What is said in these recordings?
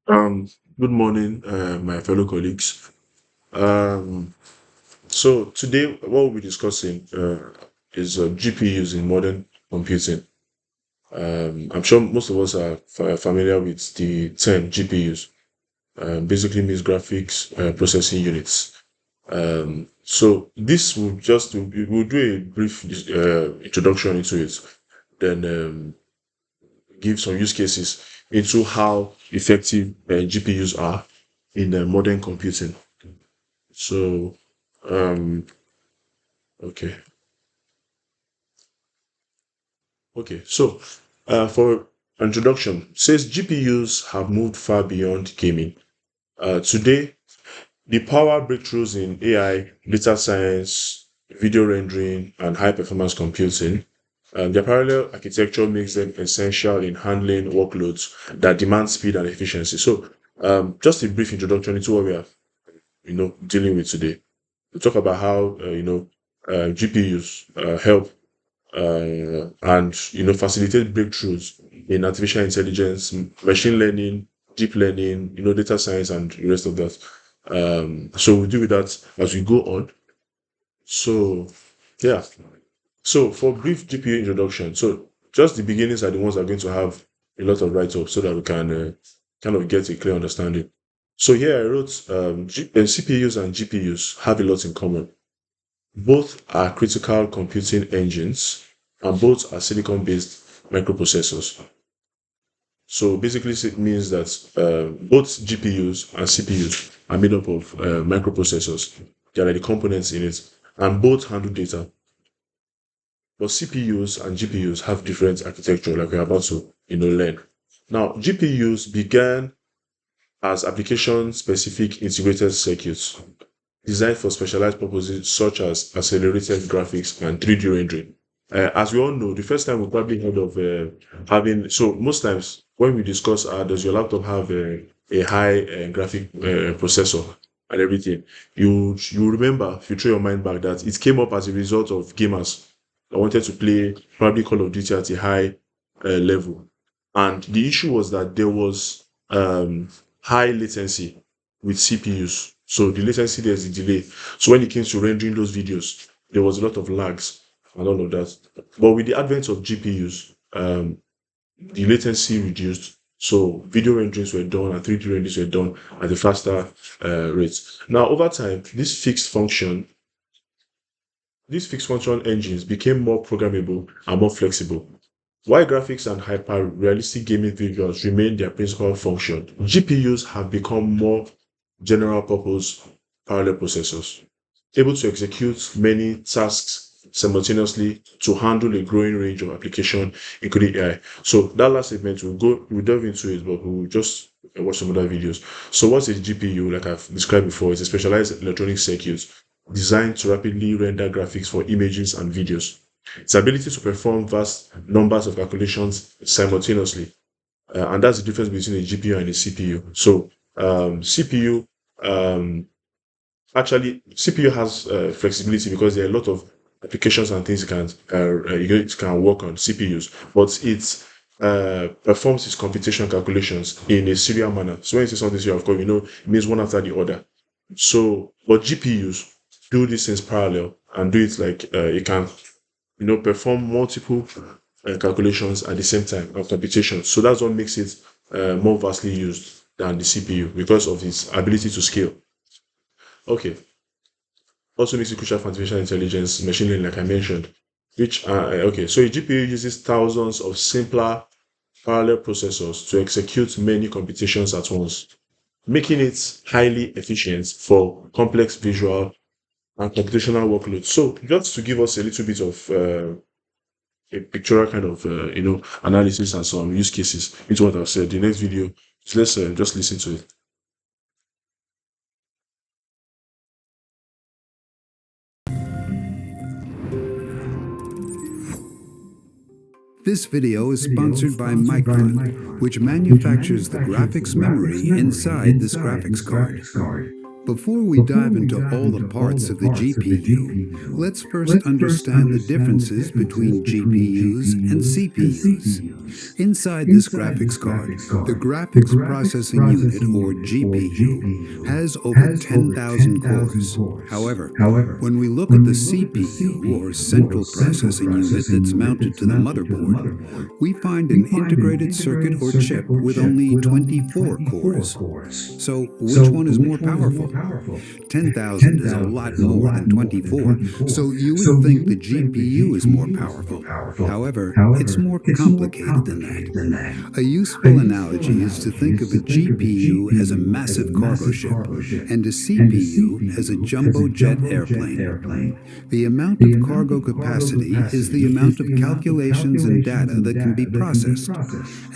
Um, Good morning, my fellow colleagues. Um, so today, what we'll be discussing is GPUs in modern computing. I'm sure most of us are familiar with the term GPUs. Basically means graphics processing units. So this will just we'll do a brief introduction into it, then give some use cases into how effective GPUs are in modern computing. So, um, okay, okay. So, for introduction, says GPUs have moved far beyond gaming. Today, the power breakthroughs in AI, data science, video rendering, and high performance computing, their parallel architecture makes them essential in handling workloads that demand speed and efficiency. So, just a brief introduction into what we are, dealing with today. We talk about how GPUs help and facilitate breakthroughs in artificial intelligence, machine learning, deep learning, data science, and the rest of that. So we'll deal with that as we go on. So yeah. So for brief GPU introduction, so just the beginnings are the ones that are going to have a lot of write-up so that we can kind of get a clear understanding. So here I wrote CPUs and GPUs have a lot in common. Both are critical computing engines and both are silicon-based microprocessors. So basically, it means that both GPUs and CPUs are made up of microprocessors. They are the components in it, and both handle data. But CPUs and GPUs have different architecture, like we're about to, learn. Now, GPUs began as application-specific integrated circuits designed for specialized purposes such as accelerated graphics and 3D rendering. As we all know, the first time we probably heard of having, so most times when we discuss, does your laptop have a high graphic processor and everything, you remember, if you throw your mind back, that it came up as a result of gamers that wanted to play probably Call of Duty at a high level. And the issue was that there was high latency with CPUs. So the latency, there's a delay. So when it came to rendering those videos, there was a lot of lags and all of that. But with the advent of GPUs, the latency reduced. So video renderings were done and 3D renderings were done at a faster rate. Now, over time, these fixed function engines became more programmable and more flexible. While graphics and hyper-realistic gaming visuals remain their principal function, GPUs have become more general-purpose parallel processors, able to execute many tasks simultaneously to handle a growing range of applications, including AI. So that last segment we'll delve into it, but we'll just watch some other videos. So what's a GPU? Like I've described before, it's a specialized electronic circuit designed to rapidly render graphics for images and videos. Its ability to perform vast numbers of calculations simultaneously, and that's the difference between a GPU and a CPU. So CPU um, actually CPU has flexibility because there are a lot of applications and things it can work on CPUs, but it performs its computation calculations in a serial manner. So when you say something serial, of course, it means one after the other. So, but GPUs do these things parallel and do it like it can, perform multiple calculations at the same time of computation. So that's what makes it more vastly used than the CPU because of its ability to scale. Okay. Also makes it crucial for artificial intelligence, machine learning, like I mentioned. So a GPU uses thousands of simpler parallel processors to execute many computations at once, making it highly efficient for complex visual and computational workloads. So just to give us a little bit of a pictorial kind of analysis and some use cases into what I've said. The next video, let's just listen to it. This video is sponsored by Micron, which manufactures the graphics memory inside this graphics card. Before we dive into all the parts of the GPU, let's first understand the differences between GPUs and CPUs. Inside this graphics card, the Graphics Processing Unit, or GPU, has over 10,000 cores. However, when we look at the CPU, or Central Processing Unit, that's mounted to the motherboard, we find an integrated circuit or chip with only 24 cores. So, which one is more powerful? 10,000 is a lot more than 24, so you would think the GPU is more powerful. However, it's more complicated than that. A useful analogy is to think of a GPU as a massive cargo ship and a CPU as a jumbo jet airplane. The amount of cargo capacity is the amount of calculations and data that can be processed,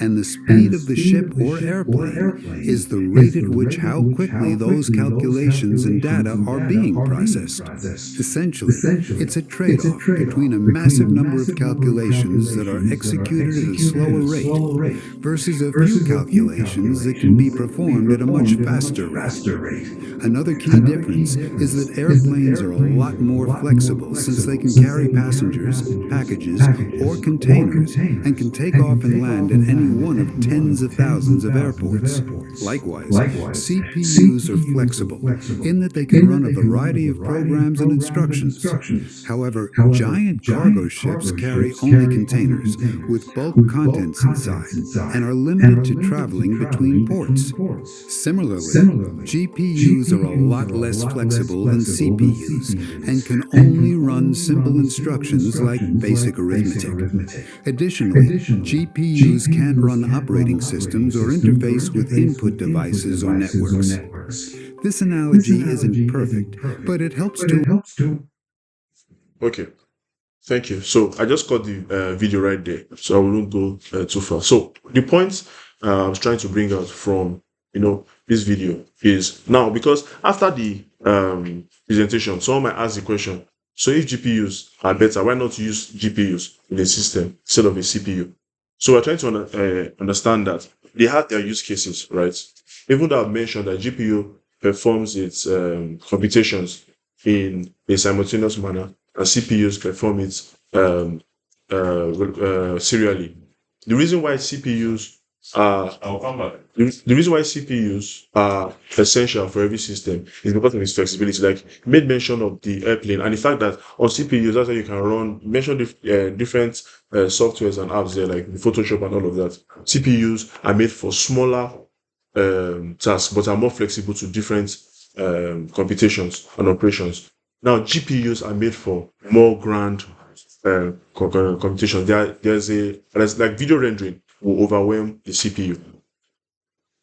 and the speed of the ship or airplane is the rate at which how quickly those calculations and data are being processed. Essentially, it's a trade-off between a massive number of calculations that are executed at a slower rate versus a few calculations that can be performed at a much faster rate. Another key difference is that airplanes are a lot more flexible since they can carry passengers, packages, or containers and can take off and land at any one of tens of thousands of airports. Likewise, CPUs are flexible in that they can run a variety of programs and instructions. However, giant cargo ships carry only containers with bulk contents inside and are limited to traveling between ports. Similarly, GPUs are a lot less flexible than CPUs and can only run simple instructions like basic arithmetic. Additionally, GPUs can't run operating systems or interface with input devices or networks. This analogy isn't perfect, but it helps to. Okay, thank you. So I just got the video right there, so I won't go too far. So the point I was trying to bring out from this video is now, because after the presentation, someone might ask the question: so if GPUs are better, why not use GPUs in a system instead of a CPU? So we're trying to understand that they have their use cases, right? Even though I've mentioned that GPU performs its computations in a simultaneous manner, and CPUs perform it serially. The reason why CPUs the reason why CPUs are essential for every system is because of its flexibility. Like you made mention of the airplane and the fact that on CPUs, that's how you can run different softwares and apps there, like Photoshop and all of that. CPUs are made for smaller tasks, but are more flexible to different computations and operations. Now, GPUs are made for more grand computations. There's like video rendering will overwhelm the CPU.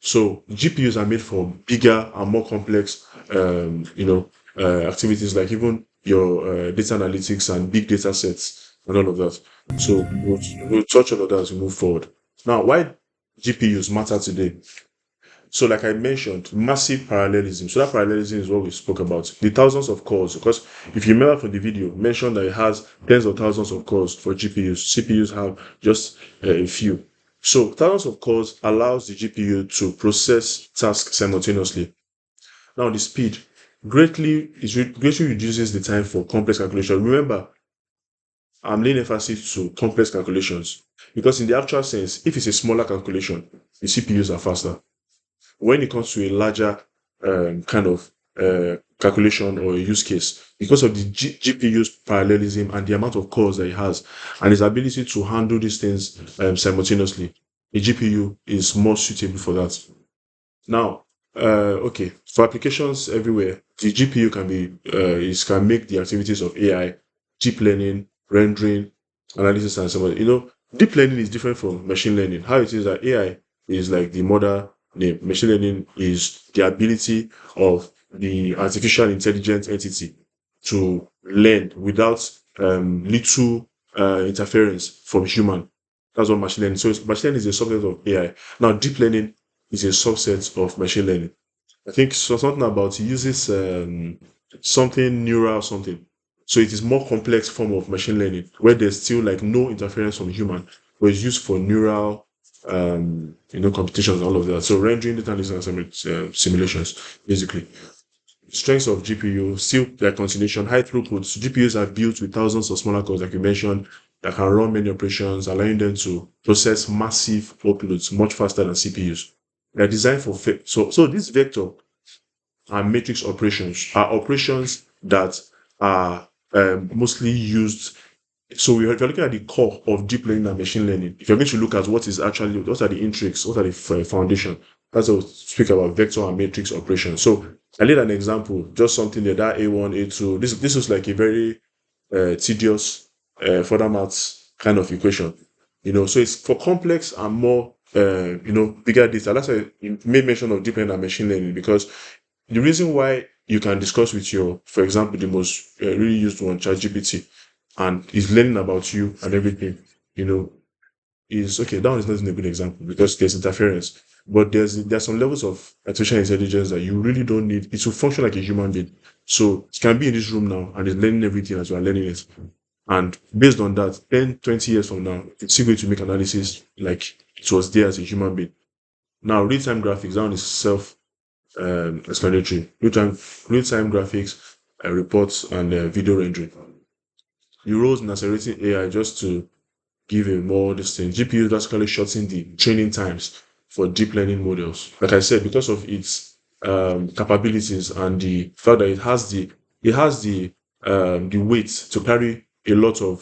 So GPUs are made for bigger and more complex, activities like even your data analytics and big data sets and all of that. So we'll touch on that as we move forward. Now, why GPUs matter today? So like I mentioned, massive parallelism. So that parallelism is what we spoke about. The thousands of cores, because if you remember from the video, mentioned that it has tens of thousands of cores for GPUs. CPUs have just a few. So thousands of cores allows the GPU to process tasks simultaneously. Now the speed greatly reduces the time for complex calculation. Remember, I'm laying emphasis to complex calculations because in the actual sense, if it's a smaller calculation, the CPUs are faster. When it comes to a larger kind of calculation or use case, because of the GPU's parallelism and the amount of cores that it has and its ability to handle these things simultaneously, a GPU is more suitable for that. Now, for applications everywhere, the GPU can make the activities of AI, deep learning, rendering, analysis, and so on. Deep learning is different from machine learning. How it is that AI is like the mother. The machine learning is the ability of the artificial intelligence entity to learn without little interference from human. That's what machine learning. So machine learning is a subset of AI. Now, deep learning is a subset of machine learning. I think something about it uses something neural something. So it is more complex form of machine learning where there's still like no interference from human, but it's used for neural computations and all of that. So rendering data analysis and simulations, basically. Strengths of GPU, still their continuation, high throughput. GPUs are built with thousands of smaller cores, like you mentioned, that can run many operations, allowing them to process massive workloads much faster than CPUs. They're designed for so this vector and matrix operations are operations that are mostly used. So if you're looking at the core of deep learning and machine learning, if you're going to look at what are the intrigues, what are the foundation, that's what we'll speak about vector and matrix operations. So I did an example, just something there, that A1, A2. This was like a very tedious further maths kind of equation. So it's for complex and more bigger data. That's why you made mention of deep learning and machine learning, because the reason why you can discuss with for example, the most really used one, ChatGPT, and is learning about you and everything, you know, is okay. That one is not even a good example because there's interference. But there's some levels of artificial intelligence that you really don't need. It will function like a human being. So it can be in this room now and it's learning everything as you are learning it. And based on that, 10, 20 years from now, it's still going to make analysis like it was there as a human being. Now, real-time graphics, that one is self explanatory. Real-time graphics, reports, and video rendering. The roles in accelerating AI, just to give a more distinct GPU, drastically shorten the training times for deep learning models. Like I said, because of its capabilities and the fact that it has the weight to carry a lot of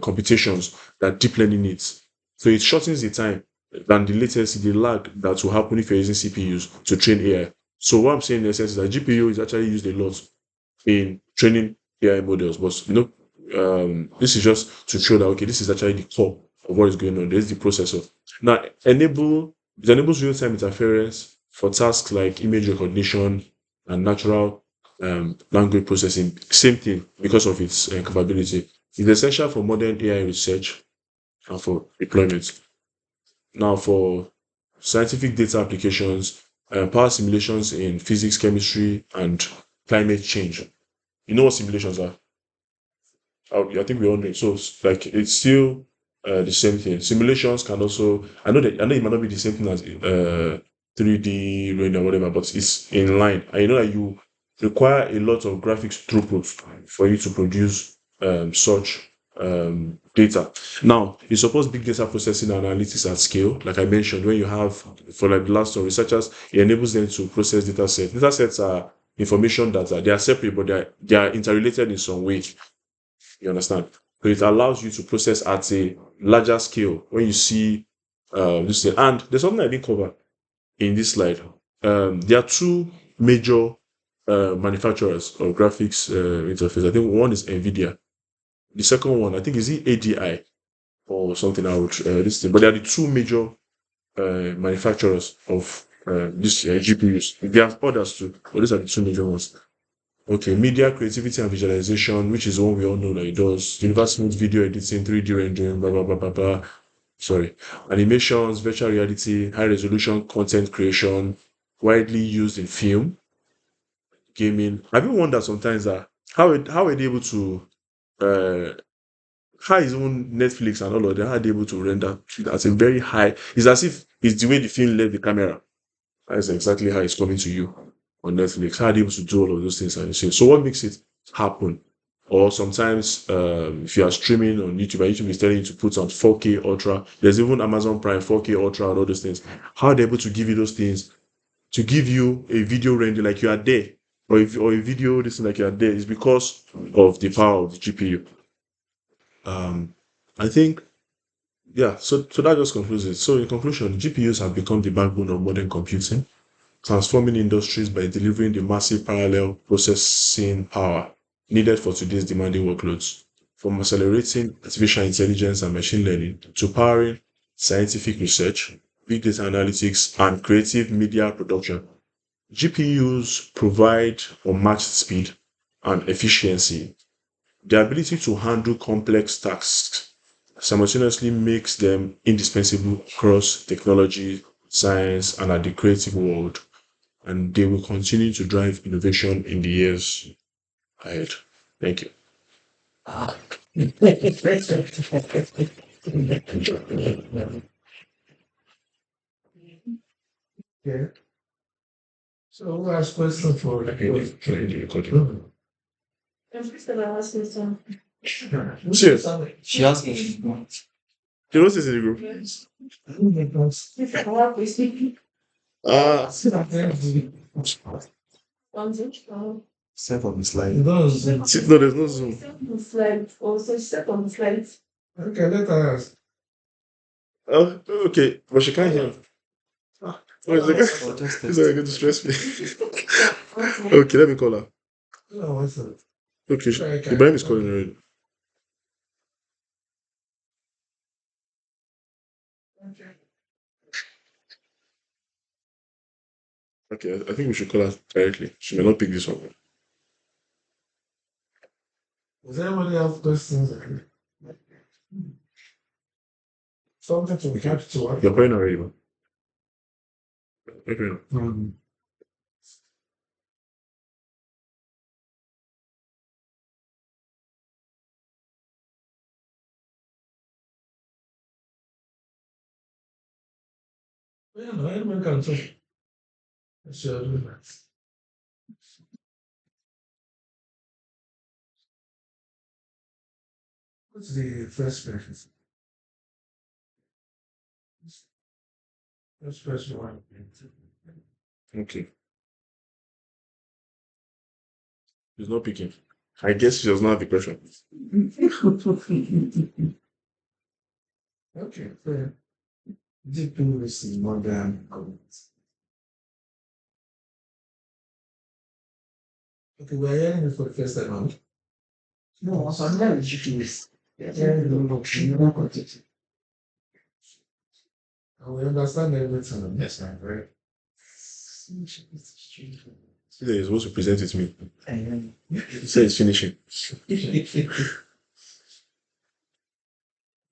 computations that deep learning needs. So it shortens the time than the latency, the lag that will happen if you're using CPUs to train AI. So what I'm saying in essence is that GPU is actually used a lot in training AI models. But this is just to show that okay, this is actually the core of what is going on. There's the processor. Now it enables real-time interference for tasks like image recognition and natural language processing. Same thing because of its capability. It's essential for modern AI research and for deployment. Now for scientific data applications, power simulations in physics, chemistry, and climate change. You know what simulations are? I think we all know. So like it's still the same thing. Simulations can also. I know it might not be the same thing as 3D render or whatever, but it's in line. And you know that you require a lot of graphics throughput for you to produce such data. Now, it supports big data processing and analytics at scale. Like I mentioned, when you have for like the last one, researchers, it enables them to process data sets. Data sets are information that they are separate, but they are interrelated in some way. You understand? So it allows you to process at a larger scale when you see this thing. And there's something I didn't cover in this slide. There are two major manufacturers of graphics interface. I think one is NVIDIA. The second one, I think, is it ADI or something. I would this thing. But they are the two major manufacturers of this GPUs. There are others too, but these are the two major ones. Okay, media creativity and visualization, which is one we all know that it does. Universal smooth video editing, 3D rendering, blah blah blah blah blah. Sorry. Animations, virtual reality, high resolution content creation, widely used in film, gaming. Have you wondered sometimes that how are they able to uh how is even Netflix and all of them how are they able to render at a very high, it's as if it's the way the film left the camera. That's exactly how it's coming to you on Netflix. How are they able to do all of those things and you see? So what makes it happen? Or sometimes if you are streaming on YouTube and YouTube is telling you to put on 4K Ultra, there's even Amazon Prime 4K Ultra and all those things. How are they able to give you those things? To give you a video render like you are there, or a video this thing like you are there, is because of the power of the GPU. I think yeah. So that just concludes it. So in conclusion, GPUs have become the backbone of modern computing, transforming industries by delivering the massive parallel processing power needed for today's demanding workloads. From accelerating artificial intelligence and machine learning to powering scientific research, big data analytics, and creative media production, GPUs provide unmatched speed and efficiency. The ability to handle complex tasks simultaneously makes them indispensable across technology, science, and at the creative world, and they will continue to drive innovation in the years ahead. Thank you. So who has question for like recording? Cheers. She asked me. You know this in the group? Step on the slide. No, there's no Zoom. Okay, let her ask. Oh, okay, but she can't hear. Oh, is it Or just is that going to stress me? Okay, let me call her. No, what's that? Okay, Okay. Ibrahim is calling already. Okay, I think we should call her directly. She may not pick this one. Does anybody have questions? Something to catch to what? You're calling already, man. Okay. Yeah, no, anyone can talk. Sure, do that. What's the first question? First question one. Okay. She's not picking. I guess she does not have the question. Okay, fair. Deep English is more than comments. Okay, we're hearing it for the first time, huh? No, I'm not ridiculous. And we understand everything. Yes, ma'am, right? Today is supposed to present it to me. And He said it's finishing.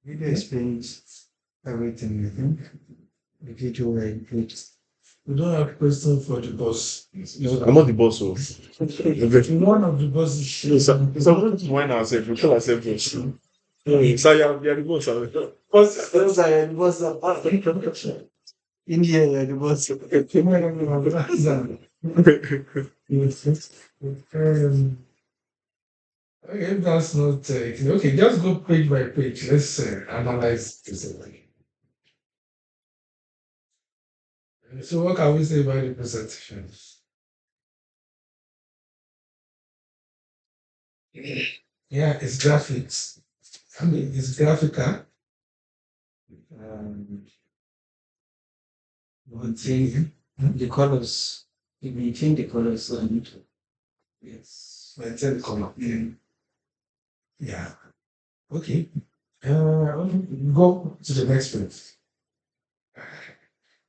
video explains everything, I think. The video were good. We don't have question for the boss. I'm not the boss, so. One of the bosses. No, sir. So we don't wine ourselves. We call ourselves boss. Sir, you're the boss. Sir. Those are the boss of India, you're the boss. Okay, if that's not okay, just go page by page. Let's analyze this. So, what can we say about the presentation? Yeah, it's graphics. I mean, it's graphical. One thing, the colors. You maintain the colors and Yes, maintain the color. Yeah. Okay. Go to the next page.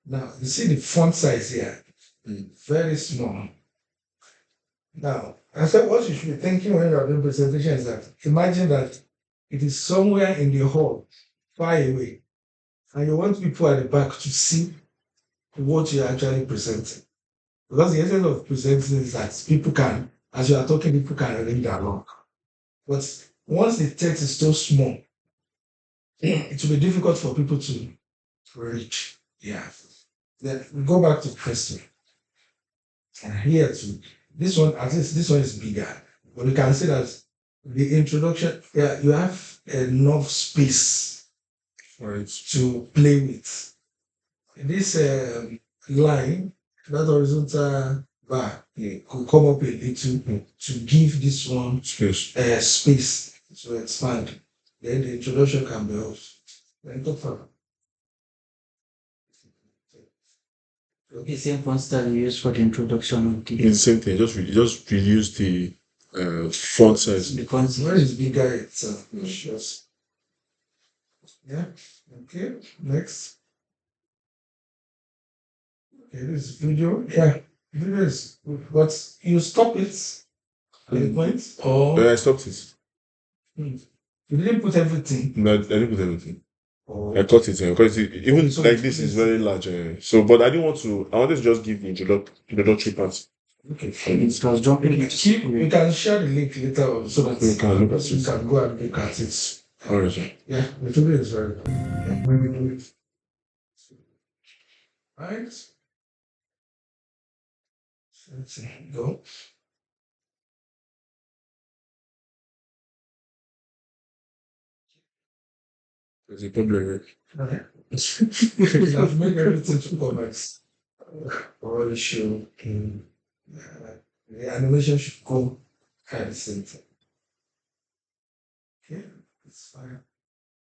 Now, you see the font size here, very small. Now, I said what you should be thinking when you're doing presentation is that imagine that it is somewhere in the hall, far away, and you want people at the back to see what you're actually presenting. Because the essence of presenting is that people can, as you are talking, people can read along. But once the text is so small, it will be difficult for people to reach. Yeah. Then we go back to the question. And here too, this one, at least this one is bigger. But you can see that the introduction, yeah, you have enough space for it to play with. This line, that horizontal bar, could come up a little to give this one space to expand. Then the introduction can be off. Then go further. the same font style you use for the introduction of the It's the same thing. Just reduce the font size. the font Where is bigger itself? Just yeah. Okay. Next. Okay, this is video. Yeah, video is good, but you stop it at the point, or I stopped it. you didn't put everything. No, I didn't put everything. Or I cut it because even So like it's this is this. very large. So, but I didn't want to. I wanted to just give the introductory part. Okay. it was jumping You can share the link later on so that We can look at you it. can go and look at it. All right, sir. Yeah, the video is very good. Yeah, very good. Right. Let's see. Go. There's a problem. Okay. I've made everything to comments. All the show in the animation should go at the same time. Okay, it's fine.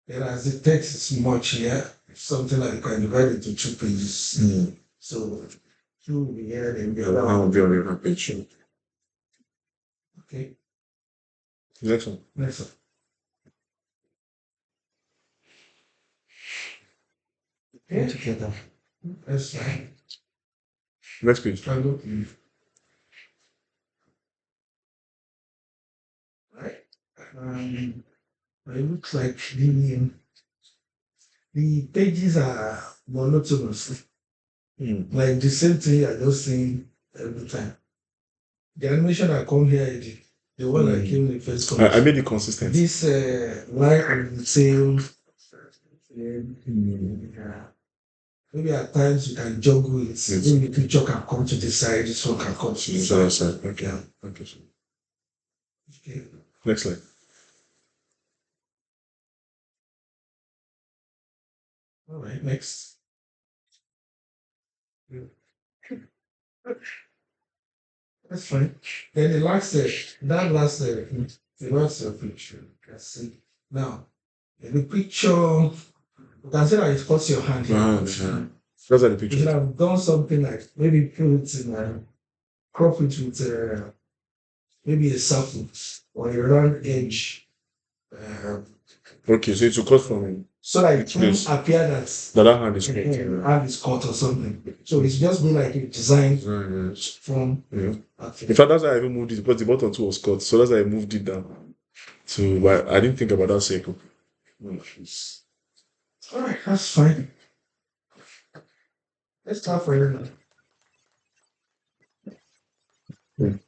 Then as the text is much here, something like you can divide it into 2 pages. So 2 will be here, then the other That will one. be on your page. Okay, Next one. next one. Okay, together. That's fine. Next page. Try to leave. Right. It looks like the pages are monotonous. Like the same thing you're just saying every time. The animation I come here, the one I came in the first I comment. made it consistent. This line on the same. Maybe at times you can juggle it. Yes. Maybe the picture can come to the side, this one can come to the So side. that's okay. Yeah. Okay. Okay. Next slide. All right, next. That's fine. Then the last that last the last picture. Let's see. Now, in the picture, you can see that it cuts your hand here. Those are the You should pictures. have done something like maybe put it in crop it with maybe a circle or a round edge. Okay, so it will cut from So that it won't Yes. appear that that hand is cut. hand is cut or something. So it's just been like a design from. Yeah. Okay. In fact, that's why I even moved it because the bottom two was cut. So that's why I moved it down. So but I didn't think about that circle. All right, that's fine. Let's start for you now.